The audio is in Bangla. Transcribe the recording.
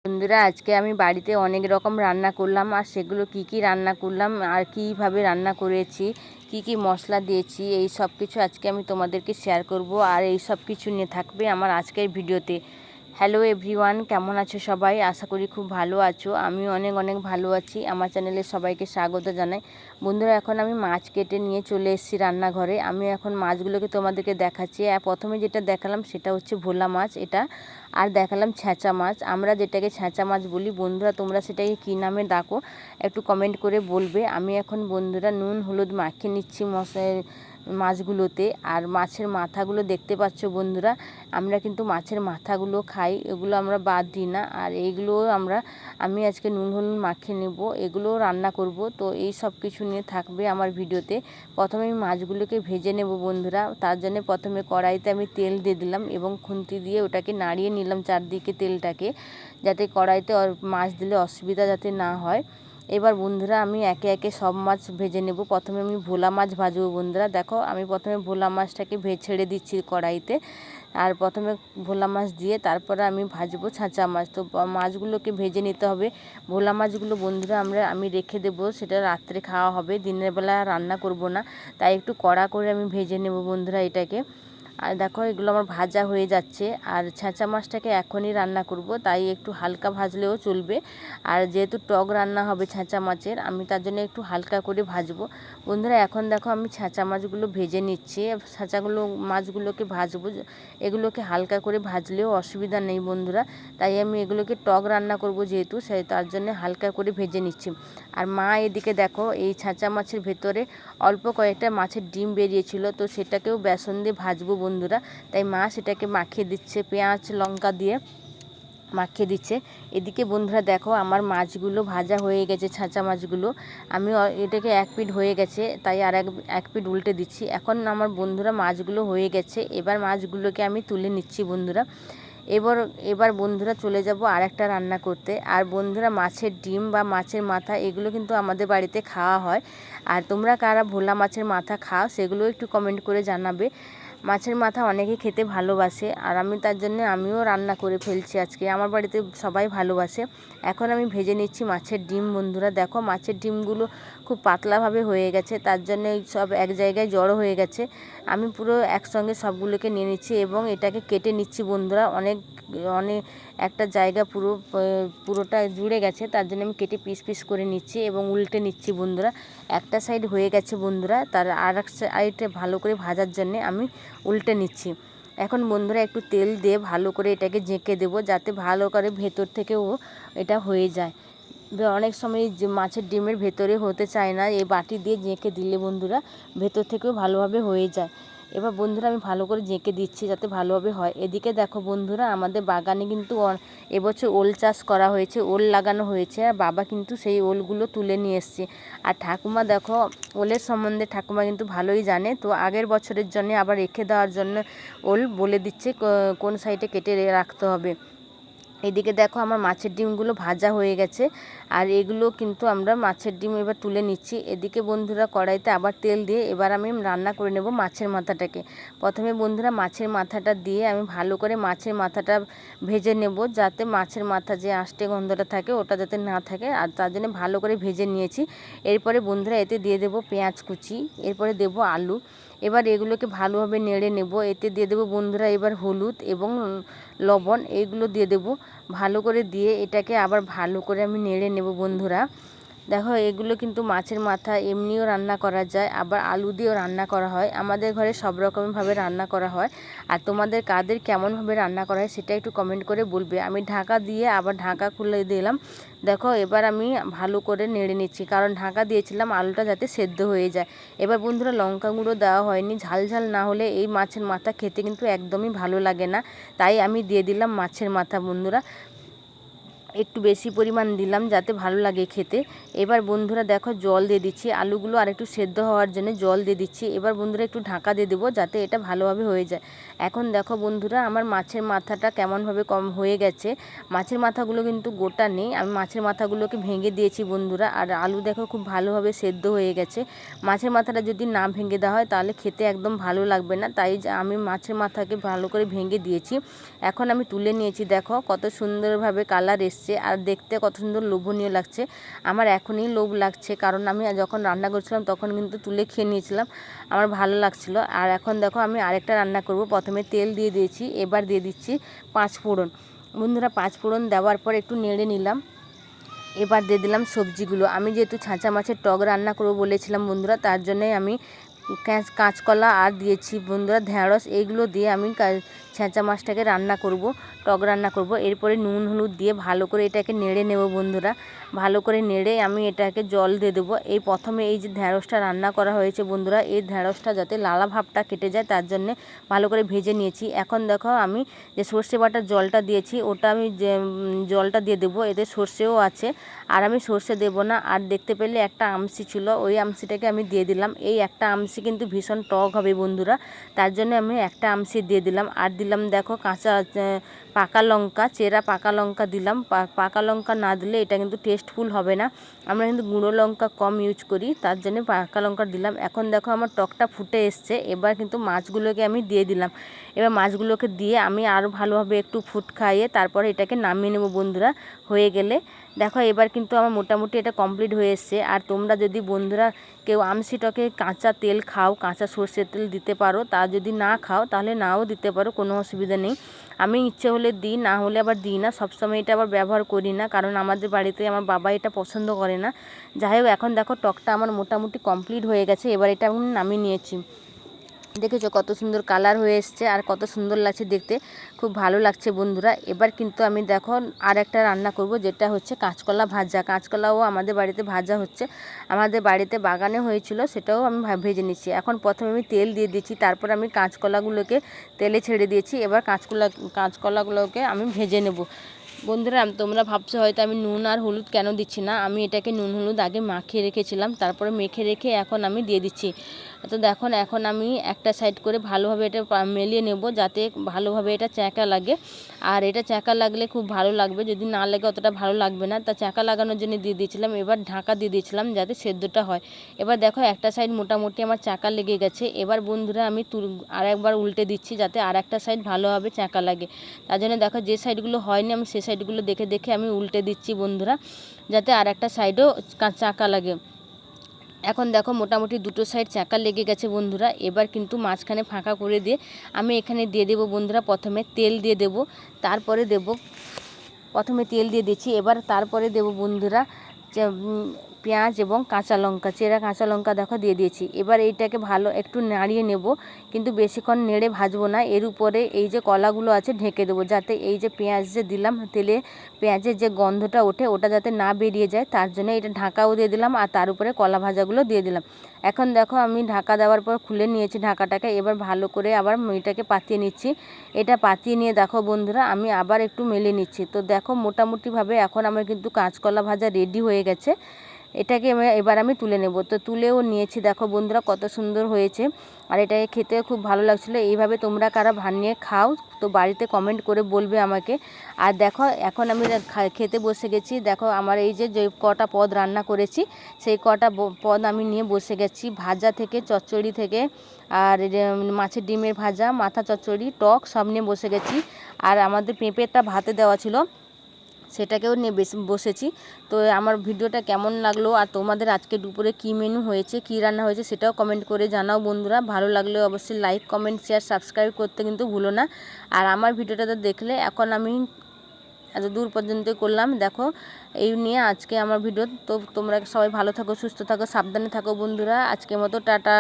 বন্ধুরা, আজকে আমি বাড়িতে অনেক রকম রান্না করলাম। আর সেগুলো কি রান্না করলাম আর কীভাবে রান্না করেছি, কি মশলা দিয়েছি, এই সব কিছু আজকে আমি তোমাদেরকে শেয়ার করব। আর এই সব কিছু নিয়ে থাকবে আমার আজকের ভিডিওতে। হ্যালো এভরিওয়ান, কেমন আছো সবাই? আশা করি খুব ভালো আছো। আমি অনেক ভালো আছি। আমার চ্যানেলে সবাইকে স্বাগত জানাই। বন্ধুরা, এখন আমি মাছ কেটে নিয়ে চলে এসেছি রান্নাঘরে। আমি এখন মাছগুলোকে তোমাদেরকে দেখাচ্ছি। আর প্রথমে যেটা দেখালাম সেটা হচ্ছে ভোলা মাছ, এটা। আর দেখালাম ছেঁচা মাছ, আমরা যেটাকে ছেঁচা মাছ বলি। বন্ধুরা, তোমরা সেটাকে কী নামে ডাকো একটু কমেন্ট করে বলবে। আমি এখন বন্ধুরা নুন হলুদ মাখিয়ে নিচ্ছি মাছগুলোতে। আর মাছের মাথাগুলো দেখতে পাচ্ছ বন্ধুরা, আমরা কিন্তু মাছের মাথাগুলো খাই, এগুলো আমরা বাদ দিই না। আর এইগুলো আমি আজকে নুন হলুদ মাখিয়ে নেব, এগুলো রান্না করব। তো এই সব কিছু নিয়ে থাকবে আমার ভিডিওতে। প্রথমে আমি মাছগুলোকে ভেজে নেব বন্ধুরা। তার জন্য প্রথমে কড়াইতে আমি তেল দিয়ে দিলাম এবং খুন্তি দিয়ে ওটাকে নাড়িয়ে নিলাম চারদিকে তেলটাকে, যাতে কড়াইতে মাছ দিলে অসুবিধা যাতে না হয়। এবার বন্ধুরা আমি একে একে সব মাছ ভেজে নেব। প্রথমে আমি ভোলা মাছ ভাজবো বন্ধুরা। দেখো, আমি প্রথমে ভোলা মাছটাকে ছেড়ে দিচ্ছি কড়াইতে। আর প্রথমে ভোলা মাছ দিয়ে তারপরে আমি ভাজবো ছাঁচা মাছ। তো মাছগুলোকে ভেজে নিতে হবে। ভোলা মাছগুলো বন্ধুরা আমি রেখে দেবো, সেটা রাত্রে খাওয়া হবে, দিনের বেলা রান্না করব না। তাই একটু কড়া করে আমি ভেজে নেব বন্ধুরা এটাকে। আর দেখো, এগুলো আমার ভাজা হয়ে যাচ্ছে। আর ছেঁচা মাছটাকে এখনই রান্না করব, তাই একটু হালকা ভাজলেও চলবে। আর যেহেতু টক রান্না হবে ছেঁচা মাছের, আমি তার জন্য একটু হালকা করে ভাজবো বন্ধুরা। এখন দেখো, আমি ছেঁচা মাছগুলো ভেজে নিচ্ছি। মাছগুলোকে ভাজবো, এগুলোকে হালকা করে ভাজলেও অসুবিধা নেই বন্ধুরা। তাই আমি এগুলোকে টক রান্না করব যেহেতু, তার জন্য হালকা করে ভেজে নিচ্ছি। আর মা এদিকে দেখো, এই ছেঁচা মাছের ভেতরে অল্প কয়েকটা মাছের ডিম বেরিয়েছিল, তো সেটাকেও বেসন দিয়ে ভাজবো বন্ধুরা। তাই মা সেটাকে মাখিয়ে দিচ্ছে, পেঁয়াজ লঙ্কা দিয়ে মাখিয়ে দিচ্ছে। এদিকে বন্ধুরা দেখো, আমার মাছগুলো ভাজা হয়ে গেছে, ছাঁচা মাছগুলো। আমি এটাকে এক পিঠ হয়ে গেছে, তাই আর এক পিঠ উল্টে দিচ্ছি। এখন আমার বন্ধুরা মাছগুলো হয়ে গেছে। এবার মাছগুলোকে আমি তুলে নিচ্ছি বন্ধুরা। এবার বন্ধুরা চলে যাব আর একটা রান্না করতে। আর বন্ধুরা, মাছের ডিম বা মাছের মাথা এগুলো কিন্তু আমাদের বাড়িতে খাওয়া হয়। আর তোমরা কারা ভোলা মাছের মাথা খাও সেগুলো একটু কমেন্ট করে জানাবে। মাছের মাথা অনেকেই খেতে ভালোবাসে, আর আমি তার জন্য আমিও রান্না করে ফেলছি আজকে। আমার বাড়িতে সবাই ভালোবাসে। এখন আমি ভেজে নিচ্ছি মাছের ডিম বন্ধুরা। দেখো, মাছের ডিমগুলো খুব পাতলাভাবে হয়ে গেছে, তার জন্য সব এক জায়গায় জড়ো হয়ে গেছে। আমি পুরো একসঙ্গে সবগুলোকে নিয়ে নিচ্ছি এবং এটাকে কেটে নিচ্ছি বন্ধুরা। অনেক একটা জায়গা পুরোটা জুড়ে গেছে, তার জন্য আমি কেটে পিস পিস করে নিচ্ছি এবং উল্টে নিচ্ছি বন্ধুরা। একটা সাইড হয়ে গেছে বন্ধুরা, তার আর এক সাইডে ভালো করে ভাজার জন্যে আমি উল্টে নিচ্ছি। এখন বন্ধুরা একটু তেল দিয়ে ভালো করে এটাকে ঝেঁকে দেবো, যাতে ভালো করে ভেতর থেকেও এটা হয়ে যায়। অনেক সময় যে মাছের ডিমের ভেতরে হতে চায় না, এই বাটি দিয়ে ঝেঁকে দিলে বন্ধুরা ভেতর থেকেও ভালোভাবে হয়ে যায়। এবার বন্ধুরা আমি ভালো করে ঝেঁকে দিচ্ছি যাতে ভালোভাবে হয়। এদিকে দেখো বন্ধুরা, আমাদের বাগানে কিন্তু এবছর ওল চাষ করা হয়েছে, ওল লাগানো হয়েছে। আর বাবা কিন্তু সেই ওলগুলো তুলে নিয়ে এসছে। আর ঠাকুমা দেখো, ওলের সম্বন্ধে ঠাকুমা কিন্তু ভালোই জানে। তো আগের বছরের জন্য আবার রেখে দেওয়ার জন্য ওল বলে দিচ্ছে কোন সাইডে কেটে রাখতে হবে। এদিকে দেখো, আমার মাছের ডিমগুলো ভাজা হয়ে গেছে। আর এগুলো কিন্তু আমরা মাছের ডিম এবার তুলে নিচ্ছি। এদিকে বন্ধুরা কড়াইতে আবার তেল দিয়ে এবার আমি রান্না করে নেব মাছের মাথাটাকে। প্রথমে বন্ধুরা মাছের মাথাটা দিয়ে আমি ভালো করে মাছের মাথাটা ভেজে নেব, যাতে মাছের মাথা যে আষ্টে গন্ধটা থাকে ওটা যাতে না থাকে। আর তার জন্য ভালো করে ভেজে নিয়েছি। এরপরে বন্ধুরা এতে দিয়ে দেবো পেঁয়াজ কুচি, এরপরে দেবো আলু। এবার এগুলোকে ভালোভাবে নেড়ে নেব। এতে দিয়ে দেবো বন্ধুরা এবার হলুদ এবং লবণ, এইগুলো দিয়ে দেবো। ভালো করে দিয়ে এটাকে আবার ভালো করে আমি নেড়ে নেব বন্ধুরা। দেখো, এগুলো কিন্তু মাছের মাথা এমনিও রান্না করা যায়, আবার আলু দিয়েও রান্না করা হয়। আমাদের ঘরে সব রকমভাবে রান্না করা হয়। আর তোমাদের কাদের কেমনভাবে রান্না করা হয় সেটা একটু কমেন্ট করে বলবে। আমি ঢাকা দিয়ে আবার ঢাকা খুলে দিলাম। দেখো, এবার আমি ভালো করে নেড়ে নিচ্ছি, কারণ ঢাকা দিয়েছিলাম আলুটা যাতে সেদ্ধ হয়ে যায়। এবার বন্ধুরা লঙ্কা গুঁড়ো দেওয়া হয়নি, ঝাল ঝাল না হলে এই মাছের মাথা খেতে কিন্তু একদমই ভালো লাগে না। তাই আমি দিয়ে দিলাম মাছের মাথা বন্ধুরা, একটু বেশি পরিমাণ দিলাম যাতে ভালো লাগে খেতে। এবার বন্ধুরা দেখো, জল দিয়ে দিচ্ছি, আলুগুলো আর একটু সেদ্ধ হওয়ার জন্য জল দিয়ে দিচ্ছি। এবার বন্ধুরা একটু ঢাকা দিয়ে দেবো যাতে এটা ভালোভাবে হয়ে যায়। এখন দেখো বন্ধুরা, আমার মাছের মাথাটা কেমনভাবে কম হয়ে গেছে। মাছের মাথাগুলো কিন্তু গোটা নেই, আমি মাছের মাথাগুলোকে ভেঙে দিয়েছি বন্ধুরা। আর আলু দেখো খুব ভালোভাবে সেদ্ধ হয়ে গেছে। মাছের মাথাটা যদি না ভেঙে দেওয়া হয় তাহলে খেতে একদম ভালো লাগবে না, তাই আমি মাছের মাথাকে ভালো করে ভেঙে দিয়েছি। এখন আমি তুলে নিয়েছি, দেখো কত সুন্দরভাবে কালার এসছে আর দেখতে কত সুন্দর লোভনীয় লাগছে। আমার এখনই লোভ লাগছে, কারণ আমি যখন রান্না করছিলাম তখন কিন্তু তুলে খেয়ে নিয়েছিলাম, আমার ভালো লাগছিল। আর এখন দেখো আমি আরেকটা রান্না করব। প্রথমে তেল দিয়ে দিয়েছি, এবার দিয়ে দিচ্ছি 5 ফোড়ন। বন্ধুরা 5 ফোড়ন দেওয়ার পর একটু নেড়ে নিলাম। এবার দিয়ে দিলাম সবজিগুলো। আমি যেহেতু ছাঁচা মাছের টক রান্না করবো বলেছিলাম বন্ধুরা, তার জন্যই আমি কাঁচকলা আর দিয়েছি বন্ধুরা ঢেঁড়স, এইগুলো দিয়ে আমি ছেঁচা মাছটাকে রান্না করব, টক রান্না করব। এরপরে নুন হলুদ দিয়ে ভালো করে এটাকে নেড়ে নেব বন্ধুরা। ভালো করে নেড়ে আমি এটাকে জল দিয়ে দেবো। এই প্রথমে এই যে ঢেঁড়সটা রান্না করা হয়েছে বন্ধুরা, এই ঢেঁড়সটা যাতে লালা ভাবটা কেটে যায় তার জন্যে ভালো করে ভেজে নিয়েছি। এখন দেখো আমি যে সর্ষে বাটার জলটা দিয়েছি ওটা আমি যে জলটা দিয়ে দেবো, এতে সর্ষেও আছে আর আমি সর্ষে দেবো না। আর দেখতে পেলে একটা আমসি ছিল, ওই আমসিটাকে আমি দিয়ে দিলাম। এই একটা আমসি কিন্তু ভীষণ টক হবে বন্ধুরা, তার জন্য আমি একটা আমসি দিয়ে দিলাম। আর দিলাম দেখো কাঁচা পাকা লঙ্কা, চেরা পাকা লঙ্কা দিলাম। পাকা লঙ্কা না দিলে এটা কিন্তু টেস্টফুল হবে না, আমরা কিন্তু গুঁড়ো লঙ্কা কম ইউজ করি, তার জন্য পাকা লঙ্কা দিলাম। এখন দেখো আমার টকটা ফুটে এসছে, এবার কিন্তু মাছগুলোকে আমি দিয়ে দিলাম। এবার মাছগুলোকে দিয়ে আমি আরও ভালোভাবে একটু ফুট খাইয়ে তারপরে এটাকে নামিয়ে নেব বন্ধুরা। হয়ে গেলে দেখো এবার কিন্তু আমার মোটামুটি এটা কমপ্লিট হয়ে এসছে। আর তোমরা যদি বন্ধুরা কেউ আমসি টকে কাঁচা তেল খাও, কাঁচা সর্ষের তেল দিতে পারো, তা যদি না খাও তাহলে নাও দিতে পারো, কোনো অসুবিধা নেই। আমি ইচ্ছে হলে দিই, না হলে আবার দিই না, সবসময় এটা আবার ব্যবহার করি না, কারণ আমাদের বাড়িতে আমার বাবা এটা পছন্দ করে না। যাই হোক এখন দেখো টকটা আমার মোটামুটি কমপ্লিট হয়ে গেছে, এবার এটা আমি নামিয়ে নিয়েছি। দেখেছো কত সুন্দর কালার হয়ে এসছে আর কত সুন্দর লাগছে দেখতে, খুব ভালো লাগছে বন্ধুরা। এবার কিন্তু আমি দেখো আর একটা রান্না করব, যেটা হচ্ছে কাঁচকলা ভাজা। কাঁচকলাও আমাদের বাড়িতে ভাজা হচ্ছে, আমাদের বাড়িতে বাগানে হয়েছিল, সেটাও আমি ভেজে নিচ্ছি। এখন প্রথমে আমি তেল দিয়ে দিচ্ছি, তারপর আমি কাঁচকলাগুলোকে তেলে ছেড়ে দিয়েছি। এবার কাঁচকলাগুলোকে আমি ভেজে নেব বন্ধুরা। তোমরা ভাবছো হয়তো আমি নুন আর হলুদ কেন দিচ্ছি না, আমি এটাকে নুন হলুদ আগে মাখিয়ে রেখেছিলাম, তারপরে মেখে রেখে এখন আমি দিয়ে দিচ্ছি। তো দেখো এখন আমি একটা সাইড করে ভালোভাবে এটা মেলিয়ে নেব, যাতে ভালোভাবে এটা চ্যাঁকা লাগে। আর এটা চ্যাঁকা লাগলে খুব ভালো লাগবে, যদি না লাগে অতটা ভালো লাগবে না, তা চ্যাঁকা লাগানোর জন্য দিয়ে দিয়েছিলাম। এবার ঢাকা দিয়ে দিয়েছিলাম যাতে সেদ্ধটা হয়। এবার দেখো একটা সাইড মোটামুটি আমার চ্যাঁকা লেগে গেছে। এবার বন্ধুরা আমি আর একবার উল্টে দিচ্ছি, যাতে আর একটা সাইড ভালোভাবে চ্যাঁকা লাগে। তার জন্য দেখো যে সাইডগুলো হয়নি আমি সেই সাইডগুলো দেখে দেখে আমি উল্টে দিচ্ছি বন্ধুরা, যাতে আর একটা সাইডও চাকা লাগে। এখন দেখো মোটামুটি দুটো সাইড চাকা লেগে গেছে বন্ধুরা। এবার কিন্তু মাঝখানে ফাঁকা করে দিয়ে আমি এখানে দিয়ে দেবো বন্ধুরা, প্রথমে তেল দিয়ে দেবো, তারপরে প্রথমে তেল দিয়ে দিচ্ছি, এবার তারপরে দেবো বন্ধুরা পেঁয়াজ এবং কাঁচা লঙ্কা, চেরা কাঁচা লঙ্কা দেখো দিয়ে দিয়েছি। এবার এইটাকে ভালো একটু নাড়িয়ে নেব, কিন্তু বেশিক্ষণ নেড়ে ভাজবো না। এর উপরে এই যে কলাগুলো আছে ঢেকে দেবো, যাতে এই যে পেঁয়াজ যে দিলাম তেলে, পেঁয়াজের যে গন্ধটা ওঠে ওটা যাতে না বেরিয়ে যায়, তার জন্য এটা ঢাকাও দিয়ে দিলাম আর তার উপরে কলা ভাজাগুলো দিয়ে দিলাম। এখন দেখো আমি ঢাকা দেওয়ার পর খুলে নিয়েছি ঢাকাটাকে, এবার ভালো করে আবার এটাকে পাতিয়ে নিচ্ছি। এটা পাতিয়ে নিয়ে দেখো বন্ধুরা আমি আবার একটু মেলে নিচ্ছি। তো দেখো মোটামুটিভাবে এখন আমার কিন্তু কাঁচকলা ভাজা রেডি হয়ে গেছে। এটাকে এবার আমি তুলে নেব। তো তুলেও নিয়েছি, দেখো বন্ধুরা কত সুন্দর হয়েছে আর এটাকে খেতে খুব ভালো লাগছিলো। এইভাবে তোমরা কারা বানিয়ে খাও তো বাড়িতে কমেন্ট করে বলবে আমাকে। আর দেখো এখন আমি খেতে বসে গেছি। দেখো আমার এই যে কটা পদ রান্না করেছি সেই কটা পদ আমি নিয়ে বসে গেছি, ভাজা থেকে চচ্চড়ি থেকে আর মাছের ডিমের ভাজা, মাথা চচ্চড়ি, টক সব নিয়ে বসে গেছি। আর আমাদের পেঁপেটা ভাতে দেওয়া ছিল, সেটাকেও নিয়ে বসেছি। তো আমার ভিডিওটা কেমন লাগলো আর তোমাদের আজকে দুপুরে কী মেনু হয়েছে, কী রান্না হয়েছে সেটাও কমেন্ট করে জানাও বন্ধুরা। ভালো লাগলে অবশ্যই লাইক কমেন্ট শেয়ার সাবস্ক্রাইব করতে কিন্তু ভুলো না। আর আমার ভিডিওটা তো দেখলে এখন আমি এত দূর পর্যন্ত করলাম, দেখো এই নিয়ে আজকে আমার ভিডিও। তো তোমরা সবাই ভালো থাকো, সুস্থ থাকো, সাবধানে থাকো বন্ধুরা। আজকের মতো টাটা।